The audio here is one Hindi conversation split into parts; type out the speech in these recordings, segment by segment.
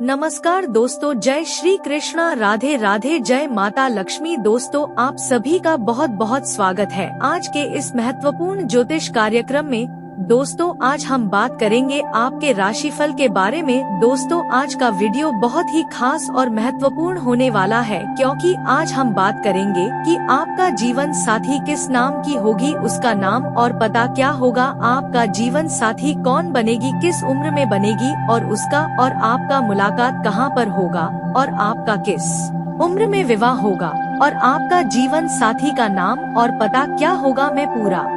नमस्कार दोस्तों, जय श्री कृष्णा, राधे राधे, जय माता लक्ष्मी। दोस्तों, आप सभी का बहुत बहुत स्वागत है आज के इस महत्वपूर्ण ज्योतिष कार्यक्रम में। दोस्तों, आज हम बात करेंगे आपके राशिफल के बारे में। दोस्तों, आज का वीडियो बहुत ही खास और महत्वपूर्ण होने वाला है, क्योंकि आज हम बात करेंगे कि आपका जीवन साथी किस नाम की होगी, उसका नाम और पता क्या होगा, आपका जीवन साथी कौन बनेगी, किस उम्र में बनेगी और उसका और आपका मुलाकात कहां पर होगा और आपका किस उम्र में विवाह होगा और आपका जीवन साथी का नाम और पता क्या होगा, मैं पूरा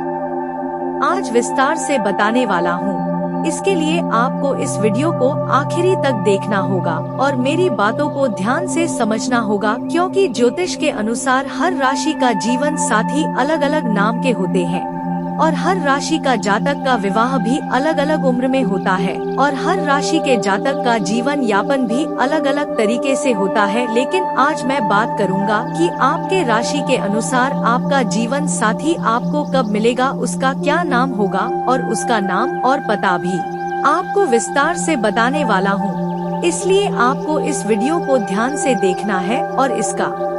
आज विस्तार से बताने वाला हूँ। इसके लिए आपको इस वीडियो को आखिरी तक देखना होगा और मेरी बातों को ध्यान से समझना होगा, क्योंकि ज्योतिष के अनुसार हर राशि का जीवन साथी अलग अलग नाम के होते हैं और हर राशि का जातक का विवाह भी अलग अलग उम्र में होता है और हर राशि के जातक का जीवन यापन भी अलग अलग तरीके से होता है। लेकिन आज मैं बात करूंगा कि आपके राशि के अनुसार आपका जीवन साथी आपको कब मिलेगा, उसका क्या नाम होगा और उसका नाम और पता भी आपको विस्तार से बताने वाला हूँ। इसलिए आपको इस वीडियो को ध्यान से देखना है और इसका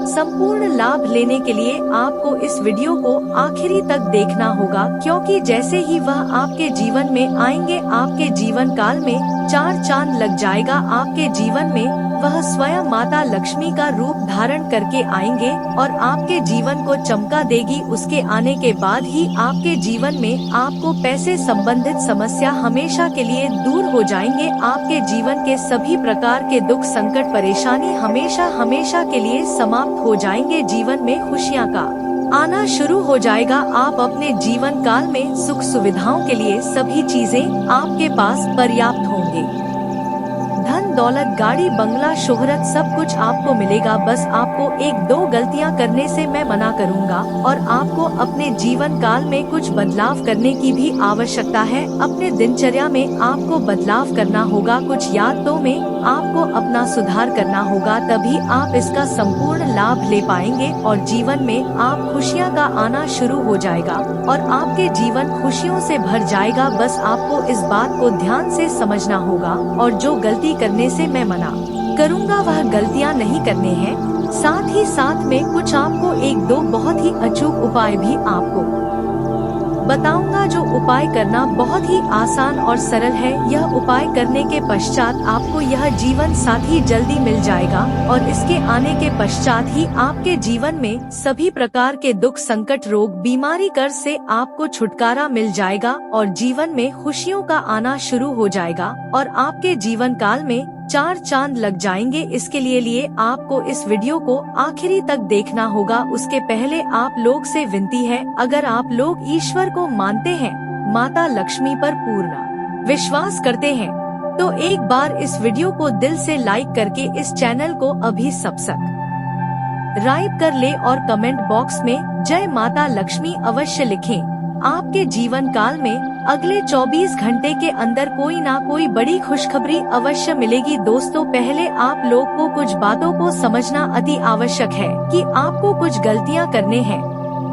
संपूर्ण लाभ लेने के लिए आपको इस वीडियो को आखिरी तक देखना होगा, क्योंकि जैसे ही वह आपके जीवन में आएंगे, आपके जीवन काल में चार चांद लग जाएगा। आपके जीवन में वह स्वयं माता लक्ष्मी का रूप धारण करके आएंगे और आपके जीवन को चमका देगी। उसके आने के बाद ही आपके जीवन में आपको पैसे संबंधित समस्या हमेशा के लिए दूर हो जाएंगे। आपके जीवन के सभी प्रकार के दुख, संकट, परेशानी हमेशा के लिए समाप्त हो जाएंगे। जीवन में खुशियाँ का आना शुरू हो जाएगा। आप अपने जीवन काल में सुख सुविधाओं के लिए सभी चीजें आपके पास पर्याप्त होंगे। धन, दौलत, गाड़ी, बंगला, शोहरत सब कुछ आपको मिलेगा। बस आपको एक दो गलतियां करने से मैं मना करूंगा और आपको अपने जीवन काल में कुछ बदलाव करने की भी आवश्यकता है। अपने दिनचर्या में आपको बदलाव करना होगा, कुछ यादों में आपको अपना सुधार करना होगा, तभी आप इसका संपूर्ण लाभ ले पाएंगे और जीवन में आप खुशियां का आना शुरू हो जाएगा और आपके जीवन खुशियों से भर जाएगा। बस आपको इस बात को ध्यान से समझना होगा और जो गलती करने से मैं मना करूंगा वह गलतियां नहीं करने हैं। साथ ही साथ में कुछ आपको एक दो बहुत ही अचूक उपाय भी आपको बताऊंगा, जो उपाय करना बहुत ही आसान और सरल है। यह उपाय करने के पश्चात आपको यह जीवन साथी जल्दी मिल जाएगा और इसके आने के पश्चात ही आपके जीवन में सभी प्रकार के दुख, संकट, रोग, बीमारी, कर्ज से आपको छुटकारा मिल जाएगा और जीवन में खुशियों का आना शुरू हो जाएगा और आपके जीवन काल में चार चांद लग जाएंगे। इसके लिए आपको इस वीडियो को आखिरी तक देखना होगा। उसके पहले आप लोग से विनती है, अगर आप लोग ईश्वर को मानते हैं, माता लक्ष्मी पर पूर्ण विश्वास करते हैं, तो एक बार इस वीडियो को दिल से लाइक करके इस चैनल को अभी सब्सक्राइब कर ले और कमेंट बॉक्स में जय माता लक्ष्मी अवश्य लिखें। आपके जीवन काल में अगले 24 घंटे के अंदर कोई ना कोई बड़ी खुशखबरी अवश्य मिलेगी। दोस्तों, पहले आप लोग को कुछ बातों को समझना अति आवश्यक है कि आपको कुछ गलतियां करने हैं,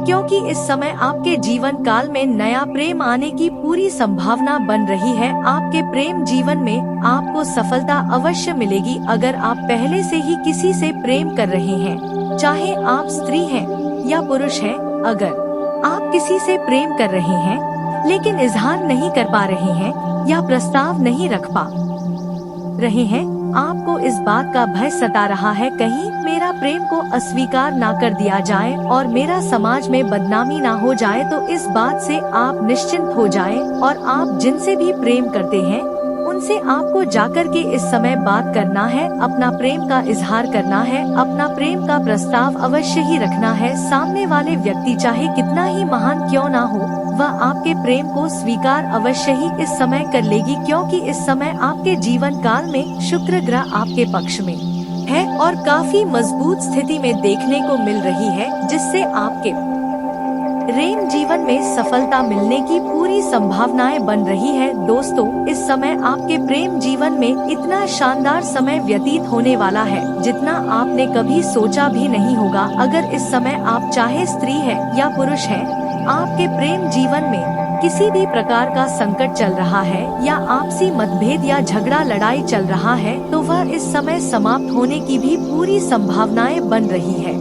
क्योंकि इस समय आपके जीवन काल में नया प्रेम आने की पूरी संभावना बन रही है। आपके प्रेम जीवन में आपको सफलता अवश्य मिलेगी। अगर आप पहले से ही किसी से प्रेम कर रहे हैं, चाहे आप स्त्री हैं या पुरुष हैं, अगर आप किसी से प्रेम कर रहे हैं लेकिन इजहार नहीं कर पा रहे हैं या प्रस्ताव नहीं रख पा रहे हैं, आपको इस बात का भय सता रहा है कहीं मेरा प्रेम को अस्वीकार ना कर दिया जाए और मेरा समाज में बदनामी ना हो जाए, तो इस बात से आप निश्चिंत हो जाएं और आप जिनसे भी प्रेम करते हैं उनसे आपको जाकर के इस समय बात करना है, अपना प्रेम का इजहार करना है, अपना प्रेम का प्रस्ताव अवश्य ही रखना है। सामने वाले व्यक्ति चाहे कितना ही महान क्यों ना हो, वह आपके प्रेम को स्वीकार अवश्य ही इस समय कर लेगी, क्योंकि इस समय आपके जीवन काल में शुक्र ग्रह आपके पक्ष में है और काफी मजबूत स्थिति में देखने को मिल रही है, जिससे आपके प्रेम जीवन में सफलता मिलने की पूरी संभावनाएं बन रही है। दोस्तों, इस समय आपके प्रेम जीवन में इतना शानदार समय व्यतीत होने वाला है जितना आपने कभी सोचा भी नहीं होगा। अगर इस समय आप चाहे स्त्री है या पुरुष है, आपके प्रेम जीवन में किसी भी प्रकार का संकट चल रहा है या आपसी मतभेद या झगड़ा लड़ाई चल रहा है तो वह इस समय समाप्त होने की भी पूरी संभावनाएं बन रही है।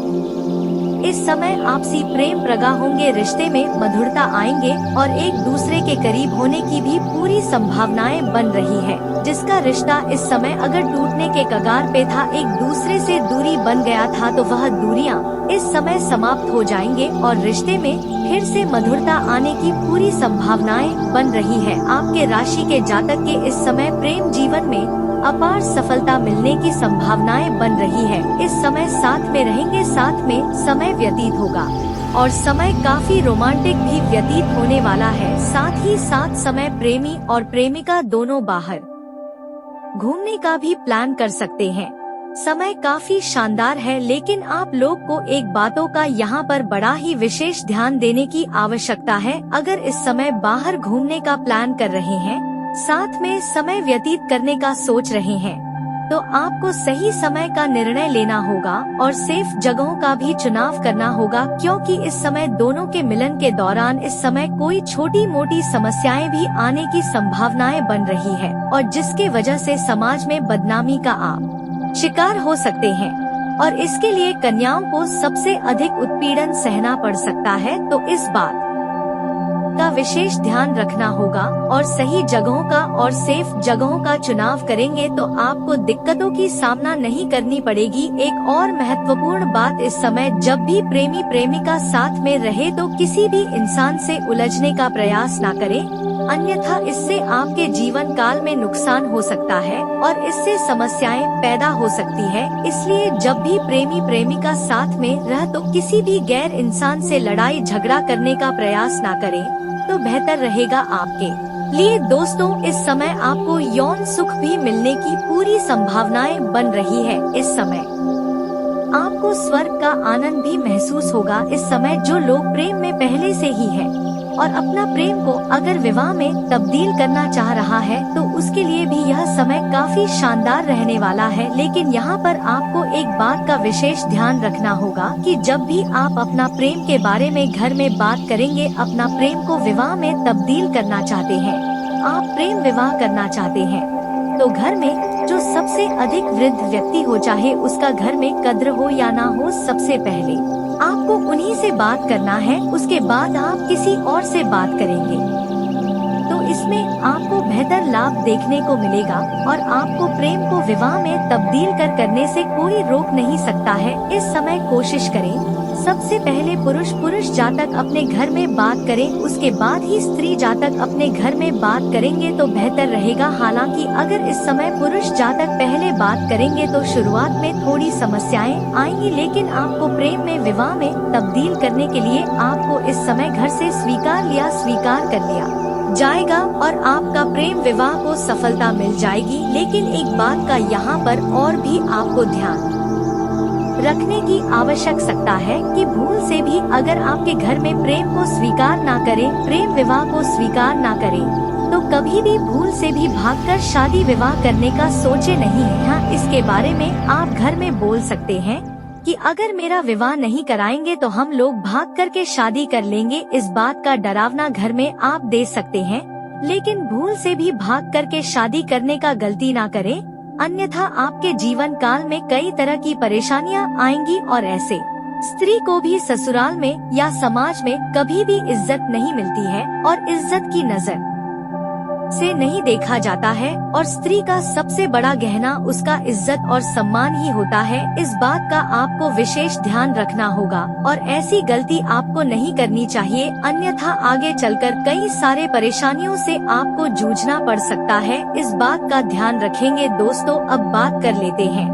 इस समय आपसी प्रेम प्रगा होंगे, रिश्ते में मधुरता आएंगे और एक दूसरे के करीब होने की भी पूरी संभावनाएं बन रही है। जिसका रिश्ता इस समय अगर टूटने के कगार पे था, एक दूसरे से दूरी बन गया था, तो वह दूरियां इस समय समाप्त हो जाएंगे और रिश्ते में फिर से मधुरता आने की पूरी संभावनाएं बन रही है। आपके राशि के जातक के इस समय प्रेम जीवन में अपार सफलता मिलने की संभावनाएं बन रही है। इस समय साथ में रहेंगे, साथ में समय व्यतीत होगा और समय काफी रोमांटिक भी व्यतीत होने वाला है। साथ ही साथ समय प्रेमी और प्रेमिका दोनों बाहर घूमने का भी प्लान कर सकते हैं। समय काफी शानदार है, लेकिन आप लोग को एक बातों का यहाँ पर बड़ा ही विशेष ध्यान देने की आवश्यकता है। अगर इस समय बाहर घूमने का प्लान कर रहे हैं, साथ में समय व्यतीत करने का सोच रहे हैं, तो आपको सही समय का निर्णय लेना होगा और सेफ जगहों का भी चुनाव करना होगा, क्योंकि इस समय दोनों के मिलन के दौरान इस समय कोई छोटी मोटी समस्याएं भी आने की संभावनाएं बन रही है और जिसके वजह से समाज में बदनामी का आप शिकार हो सकते हैं और इसके लिए कन्याओं को सबसे अधिक उत्पीड़न सहना पड़ सकता है। तो इस बात का विशेष ध्यान रखना होगा और सही जगहों का और सेफ जगहों का चुनाव करेंगे तो आपको दिक्कतों की सामना नहीं करनी पड़ेगी। एक और महत्वपूर्ण बात, इस समय जब भी प्रेमी प्रेमिका साथ में रहे तो किसी भी इंसान से उलझने का प्रयास ना करें, अन्यथा इससे आपके जीवन काल में नुकसान हो सकता है और इससे समस्याएं पैदा हो सकती है। इसलिए जब भी प्रेमी प्रेमिका साथ में रह तो किसी भी गैर इंसान से लड़ाई झगड़ा करने का प्रयास ना करें तो बेहतर रहेगा आपके लिए। दोस्तों, इस समय आपको यौन सुख भी मिलने की पूरी संभावनाएं बन रही है। इस समय आपको स्वर्ग का आनंद भी महसूस होगा। इस समय जो लोग प्रेम में पहले से ही है और अपना प्रेम को अगर विवाह में तब्दील करना चाह रहा है तो उसके लिए भी यह समय काफी शानदार रहने वाला है। लेकिन यहाँ पर आपको एक बात का विशेष ध्यान रखना होगा कि जब भी आप अपना प्रेम के बारे में घर में बात करेंगे, अपना प्रेम को विवाह में तब्दील करना चाहते हैं, आप प्रेम विवाह करना चाहते हैं, तो घर में जो सबसे अधिक वृद्ध व्यक्ति हो, चाहे उसका घर में कद्र हो या ना हो, सबसे पहले आपको उन्हीं से बात करना है। उसके बाद आप किसी और से बात करेंगे तो इसमें आपको बेहतर लाभ देखने को मिलेगा और आपको प्रेम को विवाह में तब्दील करने से कोई रोक नहीं सकता है। इस समय कोशिश करें सबसे पहले पुरुष जातक अपने घर में बात करें, उसके बाद ही स्त्री जातक अपने घर में बात करेंगे तो बेहतर रहेगा। हालांकि अगर इस समय पुरुष जातक पहले बात करेंगे तो शुरुआत में थोड़ी समस्याएं आएंगी, लेकिन आपको प्रेम में विवाह में तब्दील करने के लिए आपको इस समय घर से स्वीकार कर लिया जाएगा और आपका प्रेम विवाह को सफलता मिल जाएगी। लेकिन एक बात का यहाँ पर और भी आपको ध्यान रखने की आवश्यकता है कि भूल से भी अगर आपके घर में प्रेम को स्वीकार ना करें, प्रेम विवाह को स्वीकार ना करें, तो कभी भी भूल से भी भागकर शादी विवाह करने का सोचे नहीं है। हाँ, इसके बारे में आप घर में बोल सकते हैं कि अगर मेरा विवाह नहीं कराएंगे तो हम लोग भाग करके शादी कर लेंगे। इस बात का डरावना घर में आप दे सकते हैं, लेकिन भूल से भी भाग करके शादी करने का गलती ना करें, अन्यथा आपके जीवन काल में कई तरह की परेशानियां आएंगी और ऐसे स्त्री को भी ससुराल में या समाज में कभी भी इज्जत नहीं मिलती है और इज्जत की नजर से नहीं देखा जाता है और स्त्री का सबसे बड़ा गहना उसका इज्जत और सम्मान ही होता है। इस बात का आपको विशेष ध्यान रखना होगा और ऐसी गलती आपको नहीं करनी चाहिए, अन्यथा आगे चलकर कई सारे परेशानियों से आपको जूझना पड़ सकता है। इस बात का ध्यान रखेंगे। दोस्तों, अब बात कर लेते हैं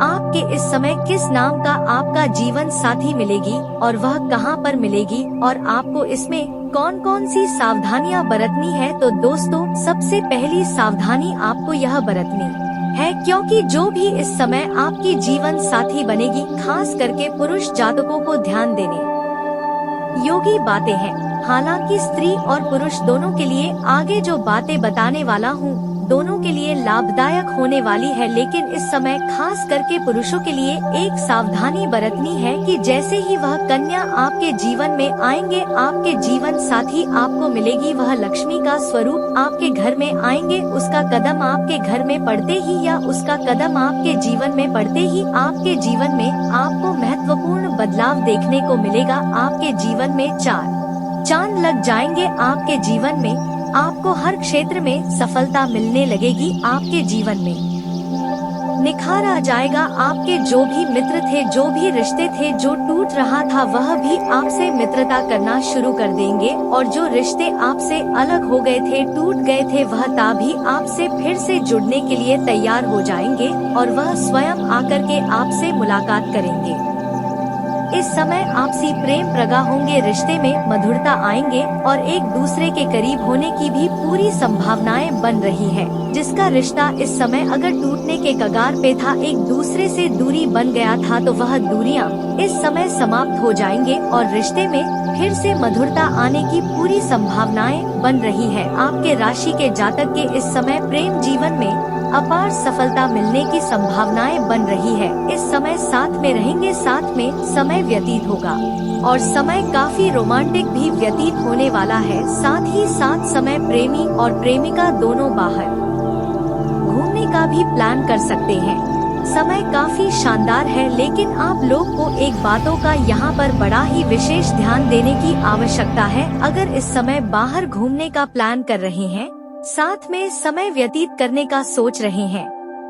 आपके इस समय किस नाम का आपका जीवन साथी मिलेगी और वह कहां पर मिलेगी और आपको इसमें कौन कौन सी सावधानियां बरतनी है। तो दोस्तों, सबसे पहली सावधानी आपको यह बरतनी है, क्योंकि जो भी इस समय आपकी जीवन साथी बनेगी, खास करके पुरुष जातकों को ध्यान देने योगी बातें हैं। हालांकि स्त्री और पुरुष दोनों के लिए आगे जो बातें बताने वाला हूँ, दोनों के लिए लाभदायक होने वाली है, लेकिन इस समय खास करके पुरुषों के लिए एक सावधानी बरतनी है कि जैसे ही वह कन्या आपके जीवन में आएंगे, आपके जीवन साथी आपको मिलेगी, वह लक्ष्मी का स्वरूप आपके घर में आएंगे, उसका कदम आपके घर में पड़ते ही या उसका कदम आपके जीवन में पड़ते ही आपके जीवन में आपको महत्वपूर्ण बदलाव देखने को मिलेगा। आपके जीवन में चार चांद लग जाएंगे। आपके जीवन में आपको हर क्षेत्र में सफलता मिलने लगेगी। आपके जीवन में निखार आ जाएगा। आपके जो भी मित्र थे, जो भी रिश्ते थे, जो टूट रहा था, वह भी आपसे मित्रता करना शुरू कर देंगे, और जो रिश्ते आपसे अलग हो गए थे, टूट गए थे, वह भी आपसे फिर से जुड़ने के लिए तैयार हो जाएंगे और वह स्वयं आकर के आपसे मुलाकात करेंगे। इस समय आपसी प्रेम प्रगा होंगे, रिश्ते में मधुरता आएंगे और एक दूसरे के करीब होने की भी पूरी संभावनाएं बन रही है। जिसका रिश्ता इस समय अगर टूटने के कगार पे था, एक दूसरे से दूरी बन गया था, तो वह दूरियां इस समय समाप्त हो जाएंगे और रिश्ते में फिर से मधुरता आने की पूरी संभावनाएं बन रही है। आपके राशि के जातक के इस समय प्रेम जीवन में अपार सफलता मिलने की संभावनाएं बन रही है। इस समय साथ में रहेंगे, साथ में समय व्यतीत होगा और समय काफी रोमांटिक भी व्यतीत होने वाला है। साथ ही साथ समय प्रेमी और प्रेमिका दोनों बाहर घूमने का भी प्लान कर सकते हैं। समय काफी शानदार है, लेकिन आप लोग को एक बातों का यहाँ पर बड़ा ही विशेष ध्यान देने की आवश्यकता है। अगर इस समय बाहर घूमने का प्लान कर रहे हैं, साथ में समय व्यतीत करने का सोच रहे हैं,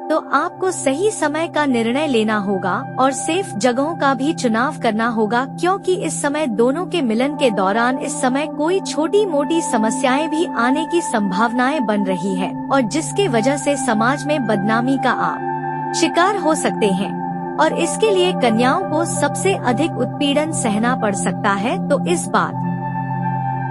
तो आपको सही समय का निर्णय लेना होगा और सेफ जगहों का भी चुनाव करना होगा, क्योंकि इस समय दोनों के मिलन के दौरान इस समय कोई छोटी मोटी समस्याएं भी आने की संभावनाएं बन रही है और जिसके वजह से समाज में बदनामी का आप शिकार हो सकते हैं और इसके लिए कन्याओं को सबसे अधिक उत्पीड़न सहना पड़ सकता है। तो इस बात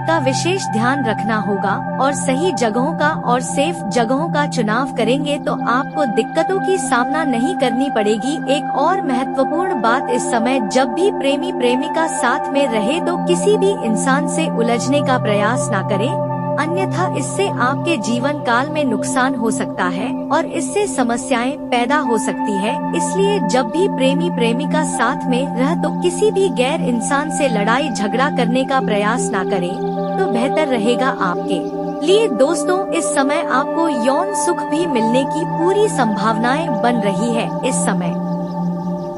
का विशेष ध्यान रखना होगा और सही जगहों का और सेफ जगहों का चुनाव करेंगे तो आपको दिक्कतों की सामना नहीं करनी पड़ेगी। एक और महत्वपूर्ण बात, इस समय जब भी प्रेमी प्रेमिका साथ में रहे तो किसी भी इंसान से उलझने का प्रयास ना करें, अन्यथा इससे आपके जीवन काल में नुकसान हो सकता है और इससे समस्याएं पैदा हो सकती है। इसलिए जब भी प्रेमी प्रेमिका साथ में रह तो किसी भी गैर इंसान से लड़ाई झगड़ा करने का प्रयास ना करें तो बेहतर रहेगा आपके लिए। दोस्तों, इस समय आपको यौन सुख भी मिलने की पूरी संभावनाएं बन रही है। इस समय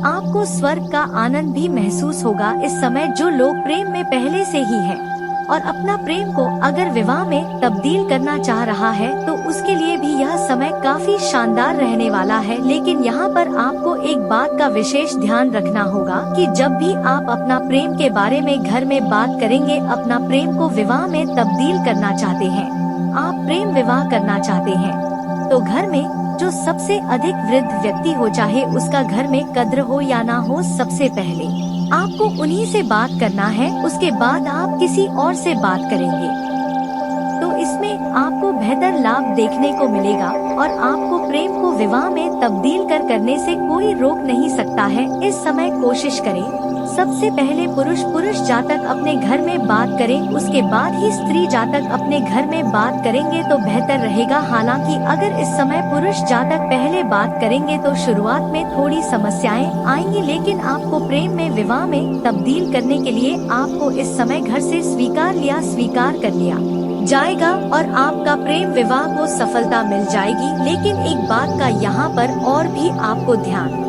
आपको स्वर्ग का आनंद भी महसूस होगा। इस समय जो लोग प्रेम में पहले से ही हैं और अपना प्रेम को अगर विवाह में तब्दील करना चाह रहा है तो उसके लिए भी यह समय काफी शानदार रहने वाला है। लेकिन यहाँ पर आपको एक बात का विशेष ध्यान रखना होगा कि जब भी आप अपना प्रेम के बारे में घर में बात करेंगे, अपना प्रेम को विवाह में तब्दील करना चाहते हैं, आप प्रेम विवाह करना चाहते हैं, तो घर में जो सबसे अधिक वृद्ध व्यक्ति हो, चाहे उसका घर में कद्र हो या ना हो, सबसे पहले आपको उन्हीं से बात करना है। उसके बाद आप किसी और से बात करेंगे तो इसमें आपको बेहतर लाभ देखने को मिलेगा और आपको प्रेम को विवाह में तब्दील करने से कोई रोक नहीं सकता है। इस समय कोशिश करें सबसे पहले पुरुष जातक अपने घर में बात करें, उसके बाद ही स्त्री जातक अपने घर में बात करेंगे तो बेहतर रहेगा। हालांकि अगर इस समय पुरुष जातक पहले बात करेंगे तो शुरुआत में थोड़ी समस्याएं आएंगी, लेकिन आपको प्रेम में विवाह में तब्दील करने के लिए आपको इस समय घर से स्वीकार कर लिया जाएगा और आपका प्रेम विवाह को सफलता मिल जाएगी। लेकिन एक बात का यहाँ पर और भी आपको ध्यान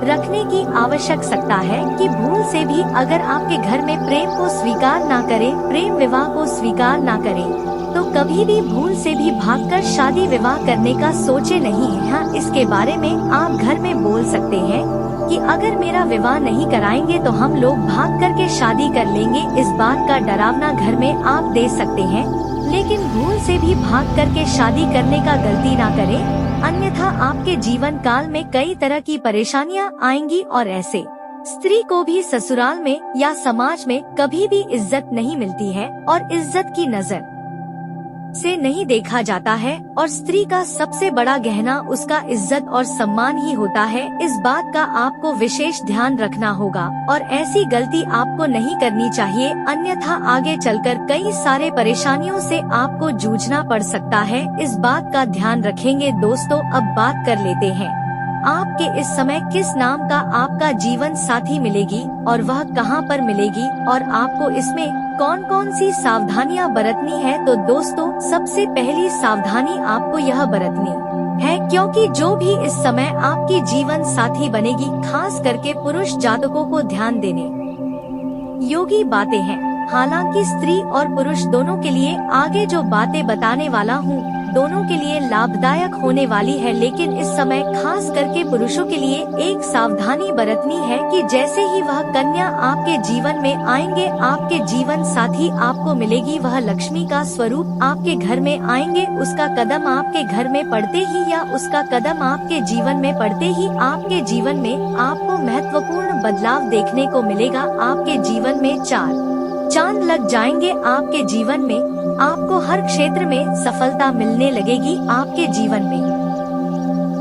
रखने की आवश्यकता है कि भूल से भी अगर आपके घर में प्रेम को स्वीकार ना करें, प्रेम विवाह को स्वीकार ना करें, तो कभी भी भूल से भी भागकर शादी विवाह करने का सोचे नहीं है। हाँ, इसके बारे में आप घर में बोल सकते हैं कि अगर मेरा विवाह नहीं कराएंगे तो हम लोग भाग करके शादी कर लेंगे। इस बात का डरावना घर में आप दे सकते हैं, लेकिन भूल से भी भाग करके शादी करने का गलती ना करें, अन्यथा आपके जीवन काल में कई तरह की परेशानियां आएंगी और ऐसे स्त्री को भी ससुराल में या समाज में कभी भी इज्जत नहीं मिलती है और इज्जत की नजर से नहीं देखा जाता है और स्त्री का सबसे बड़ा गहना उसका इज्जत और सम्मान ही होता है। इस बात का आपको विशेष ध्यान रखना होगा और ऐसी गलती आपको नहीं करनी चाहिए, अन्यथा आगे चलकर कई सारे परेशानियों से आपको जूझना पड़ सकता है। इस बात का ध्यान रखेंगे। दोस्तों, अब बात कर लेते हैं आपके इस समय किस नाम का आपका जीवन साथी मिलेगी और वह कहां पर मिलेगी और आपको इसमें कौन कौन सी सावधानियां बरतनी है। तो दोस्तों, सबसे पहली सावधानी आपको यह बरतनी है, क्योंकि जो भी इस समय आपकी जीवन साथी बनेगी, खास करके पुरुष जातकों को ध्यान देने योगी बातें हैं। हालांकि स्त्री और पुरुष दोनों के लिए आगे जो बातें बताने वाला हूँ दोनों के लिए लाभदायक होने वाली है, लेकिन इस समय खास करके पुरुषों के लिए एक सावधानी बरतनी है कि जैसे ही वह कन्या आपके जीवन में आएंगे, आपके जीवन साथी आपको मिलेगी, वह लक्ष्मी का स्वरूप आपके घर में आएंगे। उसका कदम आपके घर में पड़ते ही या उसका कदम आपके जीवन में पड़ते ही आपके जीवन में आपको महत्वपूर्ण बदलाव देखने को मिलेगा। आपके जीवन में चांद लग जाएंगे। आपके जीवन में आपको हर क्षेत्र में सफलता मिलने लगेगी। आपके जीवन में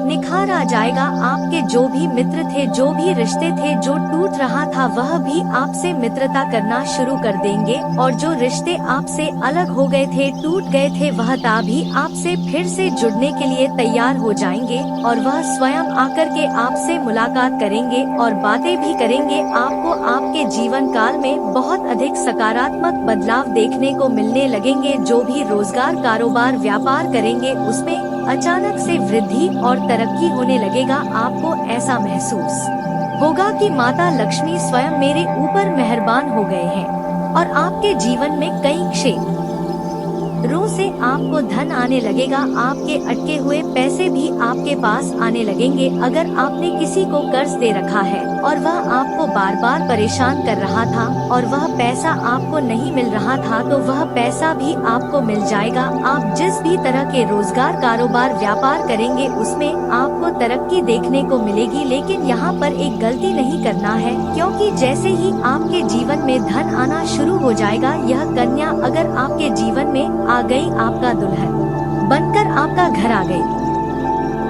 निखार आ जाएगा। आपके जो भी मित्र थे, जो भी रिश्ते थे, जो टूट रहा था, वह भी आपसे मित्रता करना शुरू कर देंगे और जो रिश्ते आपसे अलग हो गए थे, टूट गए थे, वह भी आपसे फिर से जुड़ने के लिए तैयार हो जाएंगे और वह स्वयं आकर के आपसे मुलाकात करेंगे और बातें भी करेंगे। आपको आपके जीवन काल में बहुत अधिक सकारात्मक बदलाव देखने को मिलने लगेंगे। जो भी रोजगार, कारोबार, व्यापार करेंगे, उसमें अचानक से वृद्धि और तरक्की होने लगेगा। आपको ऐसा महसूस होगा कि माता लक्ष्मी स्वयं मेरे ऊपर मेहरबान हो गए हैं और आपके जीवन में कई क्षेत्रों से आपको धन आने लगेगा। आपके अटके हुए पैसे भी आपके पास आने लगेंगे। अगर आपने किसी को कर्ज दे रखा है और वह आपको बार बार परेशान कर रहा था और वह पैसा आपको नहीं मिल रहा था, तो वह पैसा भी आपको मिल जाएगा। आप जिस भी तरह के रोजगार, कारोबार, व्यापार करेंगे, उसमें आपको तरक्की देखने को मिलेगी। लेकिन यहाँ पर एक गलती नहीं करना है, क्योंकि जैसे ही आपके जीवन में धन आना शुरू हो जाएगा, यह कन्या अगर आपके जीवन में आ गई, आपका दुल्हन बनकर आपका घर आ गई,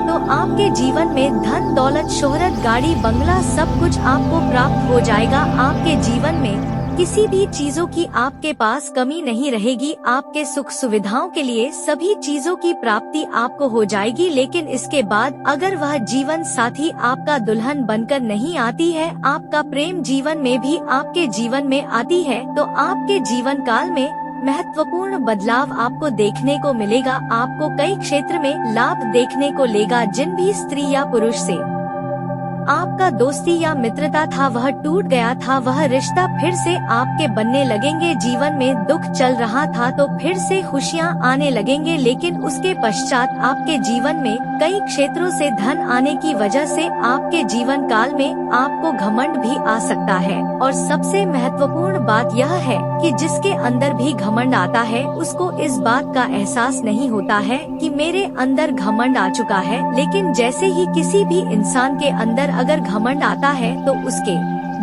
तो आपके जीवन में धन, दौलत, शोहरत, गाड़ी, बंगला सब कुछ आपको प्राप्त हो जाएगा। आपके जीवन में किसी भी चीजों की आपके पास कमी नहीं रहेगी। आपके सुख सुविधाओं के लिए सभी चीजों की प्राप्ति आपको हो जाएगी। लेकिन इसके बाद अगर वह जीवन साथी आपका दुल्हन बनकर नहीं आती है, आपका प्रेम जीवन में भी आपके जीवन में आती है, तो आपके जीवन काल में महत्वपूर्ण बदलाव आपको देखने को मिलेगा। आपको कई क्षेत्र में लाभ देखने को लेगा। जिन भी स्त्री या पुरुष से आपका दोस्ती या मित्रता था, वह टूट गया था, वह रिश्ता फिर से आपके बनने लगेंगे। जीवन में दुख चल रहा था, तो फिर से खुशियां आने लगेंगे। लेकिन उसके पश्चात आपके जीवन में कई क्षेत्रों से धन आने की वजह से आपके जीवन काल में आपको घमंड भी आ सकता है। और सबसे महत्वपूर्ण बात यह है कि जिसके अंदर भी घमंड आता है, उसको इस बात का एहसास नहीं होता है कि मेरे अंदर घमंड आ चुका है। लेकिन जैसे ही किसी भी इंसान के अंदर अगर घमंड आता है, तो उसके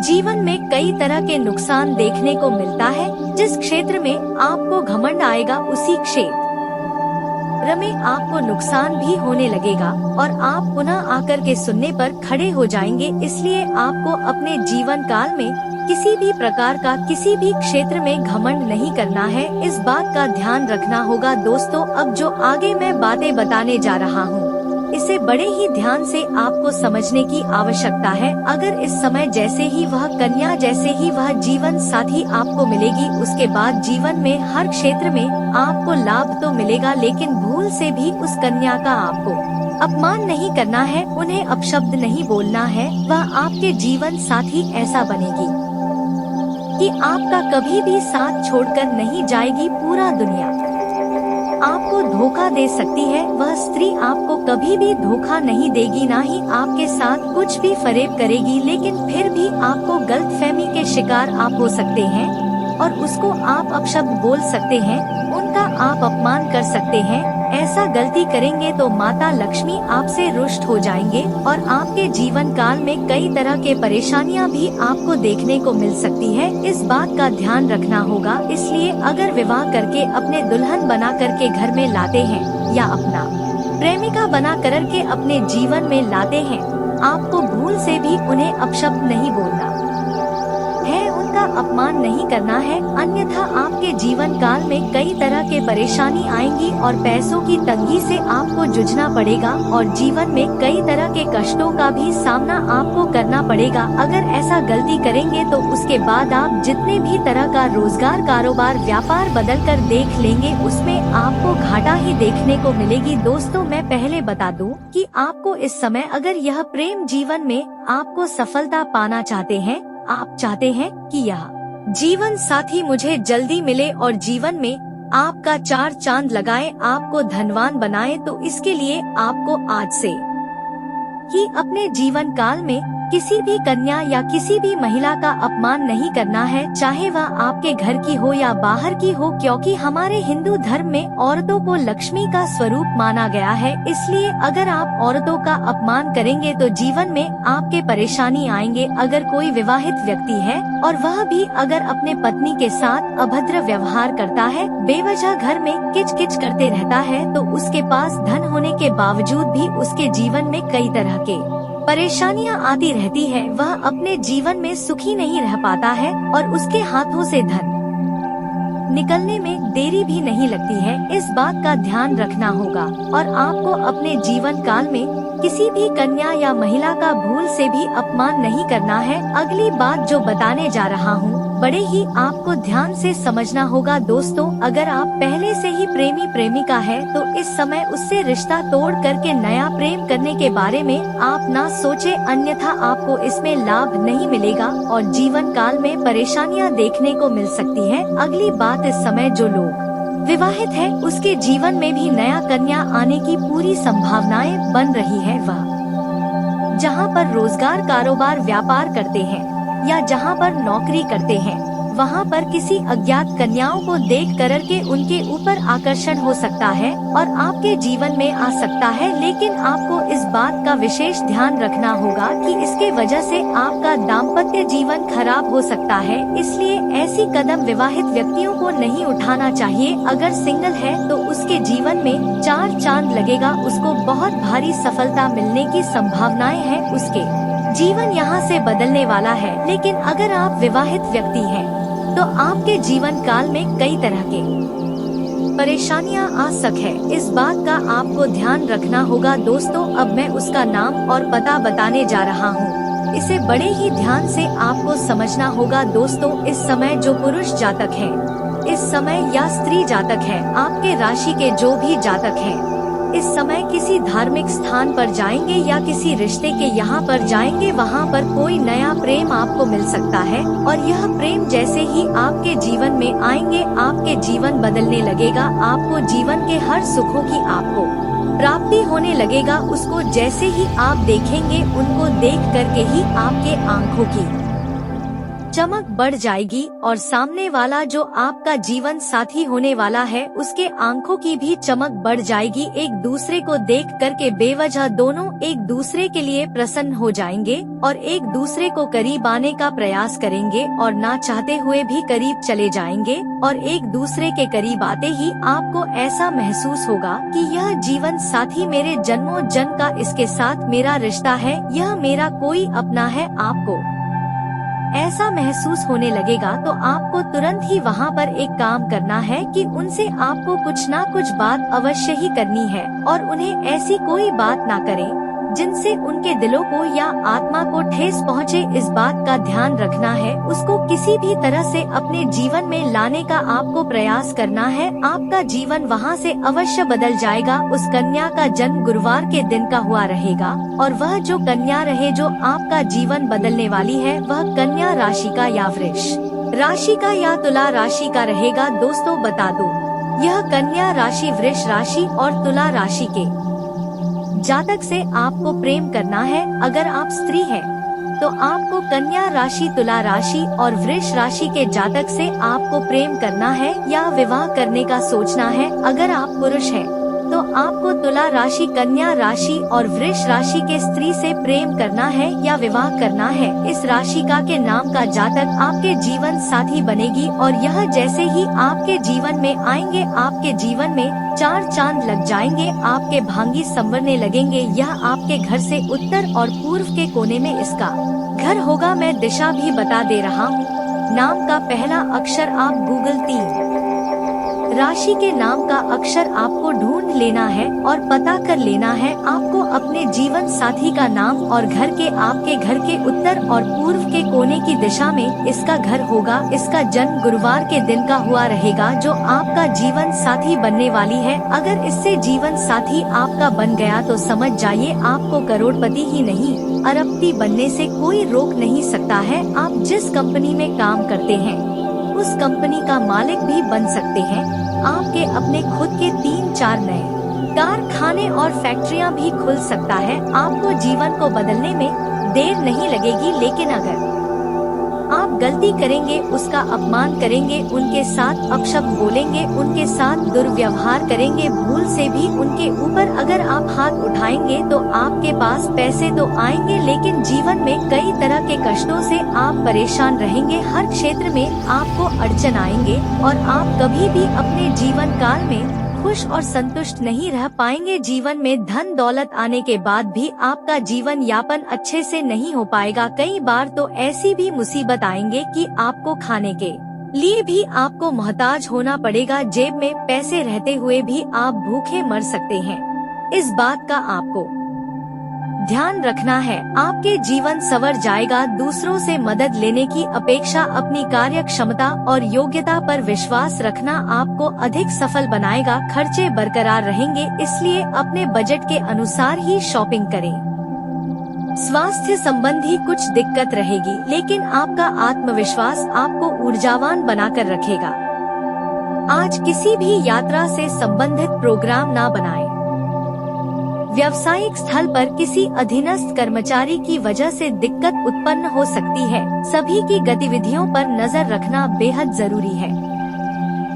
जीवन में कई तरह के नुकसान देखने को मिलता है। जिस क्षेत्र में आपको घमंड आएगा, उसी क्षेत्र में आपको नुकसान भी होने लगेगा और आप पुनः आकर के सुनने पर खड़े हो जाएंगे। इसलिए आपको अपने जीवन काल में किसी भी प्रकार का, किसी भी क्षेत्र में घमंड नहीं करना है। इस बात का ध्यान रखना होगा। दोस्तों, अब जो आगे मैं बातें बताने जा रहा हूँ, इसे बड़े ही ध्यान से आपको समझने की आवश्यकता है। अगर इस समय जैसे ही वह कन्या, जैसे ही वह जीवन साथी आपको मिलेगी, उसके बाद जीवन में हर क्षेत्र में आपको लाभ तो मिलेगा, लेकिन भूल से भी उस कन्या का आपको अपमान नहीं करना है, उन्हें अपशब्द नहीं बोलना है। वह आपके जीवन साथी ऐसा बनेगी कि आपका कभी भी साथ छोड़कर नहीं जाएगी। पूरा दुनिया आपको धोखा दे सकती है, वह स्त्री आपको कभी भी धोखा नहीं देगी, ना ही आपके साथ कुछ भी फरेब करेगी। लेकिन फिर भी आपको गलतफहमी के शिकार आप हो सकते हैं और उसको आप अपशब्द बोल सकते हैं, उनका आप अपमान कर सकते हैं। ऐसा गलती करेंगे तो माता लक्ष्मी आपसे रुष्ट हो जाएंगे और आपके जीवन काल में कई तरह के परेशानियां भी आपको देखने को मिल सकती है। इस बात का ध्यान रखना होगा। इसलिए अगर विवाह करके अपने दुल्हन बना करके घर में लाते हैं या अपना प्रेमिका बना करके अपने जीवन में लाते हैं, आपको भूल से भी उन्हें अपशब्द नहीं बोलना है, उनका अपमान नहीं करना है, अन्यथा आपके जीवन काल में कई तरह के परेशानी आएंगी और पैसों की तंगी से आपको जूझना पड़ेगा और जीवन में कई तरह के कष्टों का भी सामना आपको करना पड़ेगा। अगर ऐसा गलती करेंगे तो उसके बाद आप जितने भी तरह का रोजगार, कारोबार, व्यापार बदल कर देख लेंगे, उसमें आपको घाटा ही देखने को मिलेगी। दोस्तों, मैं पहले बता दूं कि आपको इस समय अगर यह प्रेम जीवन में आपको सफलता पाना चाहते हैं, आप चाहते हैं कि यह जीवन साथी मुझे जल्दी मिले और जीवन में आपका चार चांद लगाए, आपको धनवान बनाए, तो इसके लिए आपको आज से ही अपने जीवन काल में किसी भी कन्या या किसी भी महिला का अपमान नहीं करना है, चाहे वह आपके घर की हो या बाहर की हो, क्योंकि हमारे हिंदू धर्म में औरतों को लक्ष्मी का स्वरूप माना गया है। इसलिए अगर आप औरतों का अपमान करेंगे तो जीवन में आपके परेशानी आएंगे। अगर कोई विवाहित व्यक्ति है और वह भी अगर अपने पत्नी के साथ अभद्र व्यवहार करता है, बेवजह घर में किच किच करते रहता है, तो उसके पास धन होने के बावजूद भी उसके जीवन में कई तरह के परेशानियां आती रहती है, वह अपने जीवन में सुखी नहीं रह पाता है और उसके हाथों से धन निकलने में देरी भी नहीं लगती है। इस बात का ध्यान रखना होगा और आपको अपने जीवन काल में किसी भी कन्या या महिला का भूल से भी अपमान नहीं करना है। अगली बात जो बताने जा रहा हूँ, बड़े ही आपको ध्यान से समझना होगा। दोस्तों, अगर आप पहले से ही प्रेमी प्रेमिका है तो इस समय उससे रिश्ता तोड़ करके नया प्रेम करने के बारे में आप ना सोचे, अन्यथा आपको इसमें लाभ नहीं मिलेगा और जीवन काल में परेशानियां देखने को मिल सकती है। अगली बात, इस समय जो लोग विवाहित है उसके जीवन में भी नया कन्या आने की पूरी संभावनाएं बन रही है। वह जहां पर रोजगार, कारोबार, व्यापार करते हैं या जहां पर नौकरी करते हैं, वहां पर किसी अज्ञात कन्याओं को देख करके उनके ऊपर आकर्षण हो सकता है और आपके जीवन में आ सकता है। लेकिन आपको इस बात का विशेष ध्यान रखना होगा कि इसके वजह से आपका दाम्पत्य जीवन खराब हो सकता है। इसलिए ऐसी कदम विवाहित व्यक्तियों को नहीं उठाना चाहिए। अगर सिंगल है तो उसके जीवन में चार चांद लगेगा, उसको बहुत भारी सफलता मिलने की संभावनाएं हैं, उसके जीवन यहाँ से बदलने वाला है। लेकिन अगर आप विवाहित व्यक्ति हैं तो आपके जीवन काल में कई तरह के परेशानियां आ सकती है, इस बात का आपको ध्यान रखना होगा। दोस्तों, अब मैं उसका नाम और पता बताने जा रहा हूँ, इसे बड़े ही ध्यान से आपको समझना होगा। दोस्तों, इस समय जो पुरुष जातक है, इस समय या स्त्री जातक है, आपके राशि के जो भी जातक हैं, इस समय किसी धार्मिक स्थान पर जाएंगे या किसी रिश्ते के यहाँ पर जाएंगे, वहाँ पर कोई नया प्रेम आपको मिल सकता है और यह प्रेम जैसे ही आपके जीवन में आएंगे, आपके जीवन बदलने लगेगा। आपको जीवन के हर सुखों की आपको प्राप्ति होने लगेगा। उसको जैसे ही आप देखेंगे, उनको देख करके ही आपके आंखों की चमक बढ़ जाएगी और सामने वाला जो आपका जीवन साथी होने वाला है, उसके आंखों की भी चमक बढ़ जाएगी। एक दूसरे को देख करके बेवजह दोनों एक दूसरे के लिए प्रसन्न हो जाएंगे और एक दूसरे को करीब आने का प्रयास करेंगे और ना चाहते हुए भी करीब चले जाएंगे और एक दूसरे के करीब आते ही आपको ऐसा महसूस होगा कि यह जीवन साथी मेरे जन्मों जन्म का, इसके साथ मेरा रिश्ता है, यह मेरा कोई अपना है। आपको ऐसा महसूस होने लगेगा तो आपको तुरंत ही वहाँ पर एक काम करना है कि उनसे आपको कुछ ना कुछ बात अवश्य ही करनी है और उन्हें ऐसी कोई बात ना करें जिनसे उनके दिलों को या आत्मा को ठेस पहुँचे। इस बात का ध्यान रखना है, उसको किसी भी तरह से अपने जीवन में लाने का आपको प्रयास करना है। आपका जीवन वहाँ से अवश्य बदल जाएगा। उस कन्या का जन्म गुरुवार के दिन का हुआ रहेगा और वह जो कन्या रहे जो आपका जीवन बदलने वाली है, वह कन्या राशि का या वृष राशि का या तुला राशि का रहेगा। दोस्तों, बता दूं, यह कन्या राशि, वृष राशि और तुला राशि के जातक से आपको प्रेम करना है। अगर आप स्त्री हैं तो आपको कन्या राशि, तुला राशि और वृष राशि के जातक से आपको प्रेम करना है या विवाह करने का सोचना है। अगर आप पुरुष हैं तो आपको तुला राशि, कन्या राशि और वृष राशि के स्त्री से प्रेम करना है या विवाह करना है। इस राशि के नाम का जातक आपके जीवन साथी बनेगी और यह जैसे ही आपके जीवन में आएंगे आपके जीवन में 4 चांद लग जाएंगे, आपके भाग्य संवरने लगेंगे। यह आपके घर से उत्तर और पूर्व के कोने में इसका घर होगा। मैं दिशा भी बता दे रहा हूँ। नाम का पहला अक्षर आप गूगल 3 राशि के नाम का अक्षर आपको ढूंढ लेना है और पता कर लेना है। आपको अपने जीवन साथी का नाम और घर के आपके घर के उत्तर और पूर्व के कोने की दिशा में इसका घर होगा। इसका जन्म गुरुवार के दिन का हुआ रहेगा जो आपका जीवन साथी बनने वाली है। अगर इससे जीवन साथी आपका बन गया तो समझ जाइए आपको करोड़पति ही नहीं अरबपति बनने से कोई रोक नहीं सकता है। आप जिस कंपनी में काम करते हैं उस कंपनी का मालिक भी बन सकते हैं। आपके अपने खुद के 3-4 नए कारखाने और फैक्ट्रियां भी खुल सकता है। आपको जीवन को बदलने में देर नहीं लगेगी, लेकिन अगर आप गलती करेंगे, उसका अपमान करेंगे, उनके साथ अपशब्द बोलेंगे, उनके साथ दुर्व्यवहार करेंगे, भूल से भी उनके ऊपर अगर आप हाथ उठाएंगे तो आपके पास पैसे तो आएंगे लेकिन जीवन में कई तरह के कष्टों से आप परेशान रहेंगे। हर क्षेत्र में आपको अड़चन आएंगे और आप कभी भी अपने जीवन काल में खुश और संतुष्ट नहीं रह पाएंगे। जीवन में धन दौलत आने के बाद भी आपका जीवन यापन अच्छे से नहीं हो पाएगा। कई बार तो ऐसी भी मुसीबत आएंगे कि आपको खाने के लिए भी आपको मोहताज होना पड़ेगा। जेब में पैसे रहते हुए भी आप भूखे मर सकते हैं। इस बात का आपको ध्यान रखना है। आपके जीवन संवर जाएगा। दूसरों से मदद लेने की अपेक्षा अपनी कार्य क्षमता और योग्यता पर विश्वास रखना आपको अधिक सफल बनाएगा। खर्चे बरकरार रहेंगे, इसलिए अपने बजट के अनुसार ही शॉपिंग करें। स्वास्थ्य संबंधी कुछ दिक्कत रहेगी लेकिन आपका आत्मविश्वास आपको ऊर्जावान बनाकर रखेगा। आज किसी भी यात्रा से संबंधित प्रोग्राम ना बनाएं। व्यावसायिक स्थल पर किसी अधीनस्थ कर्मचारी की वजह से दिक्कत उत्पन्न हो सकती है। सभी की गतिविधियों पर नजर रखना बेहद जरूरी है।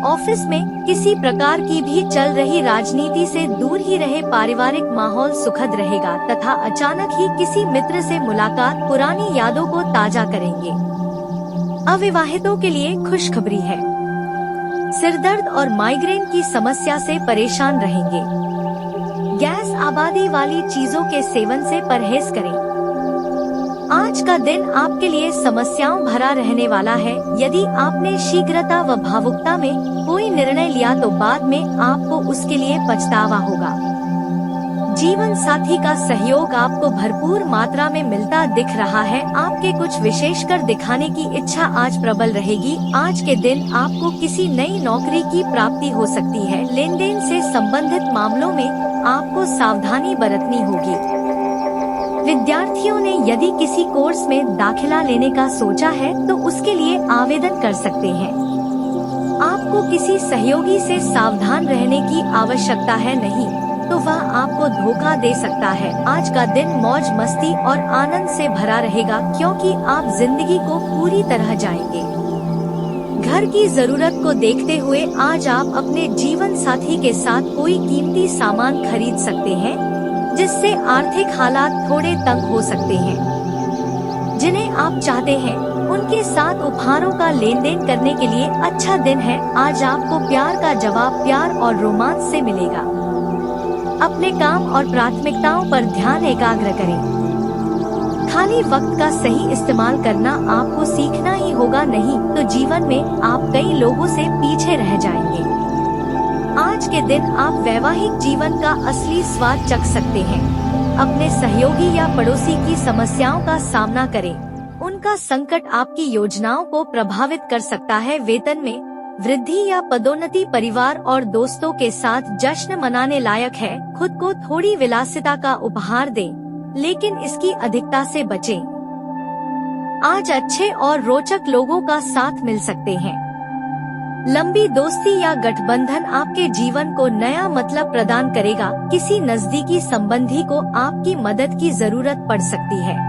ऑफिस में किसी प्रकार की भी चल रही राजनीति से दूर ही रहे। पारिवारिक माहौल सुखद रहेगा तथा अचानक ही किसी मित्र से मुलाकात पुरानी यादों को ताजा करेंगे। अविवाहितों के लिए खुशखबरी है। सिरदर्द और माइग्रेन की समस्या से परेशान रहेंगे। गैस आबादी वाली चीजों के सेवन से परहेज करें। आज का दिन आपके लिए समस्याओं भरा रहने वाला है। यदि आपने शीघ्रता व भावुकता में कोई निर्णय लिया तो बाद में आपको उसके लिए पछतावा होगा। जीवन साथी का सहयोग आपको भरपूर मात्रा में मिलता दिख रहा है। आपके कुछ विशेषकर दिखाने की इच्छा आज प्रबल रहेगी। आज के दिन आपको किसी नई नौकरी की प्राप्ति हो सकती है। लेन देन से संबंधित मामलों में आपको सावधानी बरतनी होगी। विद्यार्थियों ने यदि किसी कोर्स में दाखिला लेने का सोचा है तो उसके लिए आवेदन कर सकते हैं। आपको किसी सहयोगी से सावधान रहने की आवश्यकता है, नहीं तो वह आपको धोखा दे सकता है। आज का दिन मौज मस्ती और आनंद से भरा रहेगा क्योंकि आप जिंदगी को पूरी तरह जाएंगे। घर की जरूरत को देखते हुए आज आप अपने जीवन साथी के साथ कोई कीमती सामान खरीद सकते हैं जिससे आर्थिक हालात थोड़े तंग हो सकते हैं। जिन्हें आप चाहते हैं उनके साथ उपहारों का लेन देन करने के लिए अच्छा दिन है। आज आपको प्यार का जवाब प्यार और रोमांस से मिलेगा। अपने काम और प्राथमिकताओं पर ध्यान एकाग्र करें। खाली वक्त का सही इस्तेमाल करना आपको सीखना ही होगा, नहीं तो जीवन में आप कई लोगों से पीछे रह जाएंगे। आज के दिन आप वैवाहिक जीवन का असली स्वाद चख सकते हैं। अपने सहयोगी या पड़ोसी की समस्याओं का सामना करें। उनका संकट आपकी योजनाओं को प्रभावित कर सकता है। वेतन में वृद्धि या पदोन्नति, परिवार और दोस्तों के साथ जश्न मनाने लायक है। खुद को थोड़ी विलासिता का उपहार दें, लेकिन इसकी अधिकता से बचें। आज अच्छे और रोचक लोगों का साथ मिल सकते हैं। लंबी दोस्ती या गठबंधन आपके जीवन को नया मतलब प्रदान करेगा। किसी नजदीकी संबंधी को आपकी मदद की जरूरत पड़ सकती है।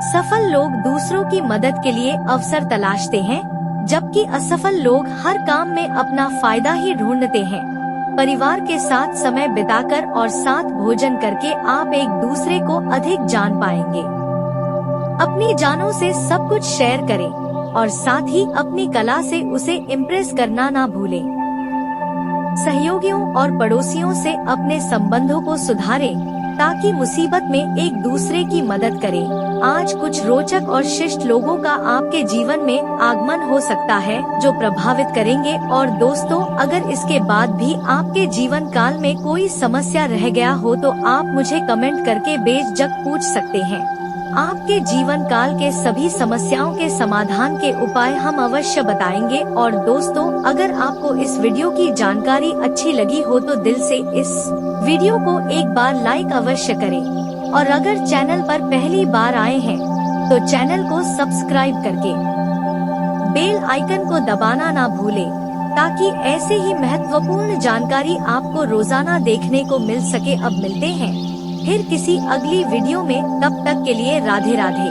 सफल लोग दूसरों की मदद के लिए अवसर तलाशते हैं, जबकि असफल लोग हर काम में अपना फायदा ही ढूंढते हैं। परिवार के साथ समय बिताकर और साथ भोजन करके आप एक दूसरे को अधिक जान पाएंगे। अपनी जानों से सब कुछ शेयर करें और साथ ही अपनी कला से उसे इम्प्रेस करना ना भूलें। सहयोगियों और पड़ोसियों से अपने संबंधों को सुधारें ताकि मुसीबत में एक दूसरे की मदद करें। आज कुछ रोचक और शिष्ट लोगों का आपके जीवन में आगमन हो सकता है जो प्रभावित करेंगे। और दोस्तों, अगर इसके बाद भी आपके जीवन काल में कोई समस्या रह गया हो तो आप मुझे कमेंट करके बेझिझक पूछ सकते हैं। आपके जीवन काल के सभी समस्याओं के समाधान के उपाय हम अवश्य बताएंगे। और दोस्तों, अगर आपको इस वीडियो की जानकारी अच्छी लगी हो तो दिल से इस वीडियो को एक बार लाइक अवश्य करें। और अगर चैनल पर पहली बार आए हैं तो चैनल को सब्सक्राइब करके बेल आइकन को दबाना ना भूलें ताकि ऐसे ही महत्वपूर्ण जानकारी आपको रोजाना देखने को मिल सके। अब मिलते हैं फिर किसी अगली वीडियो में, तब तक के लिए राधे राधे।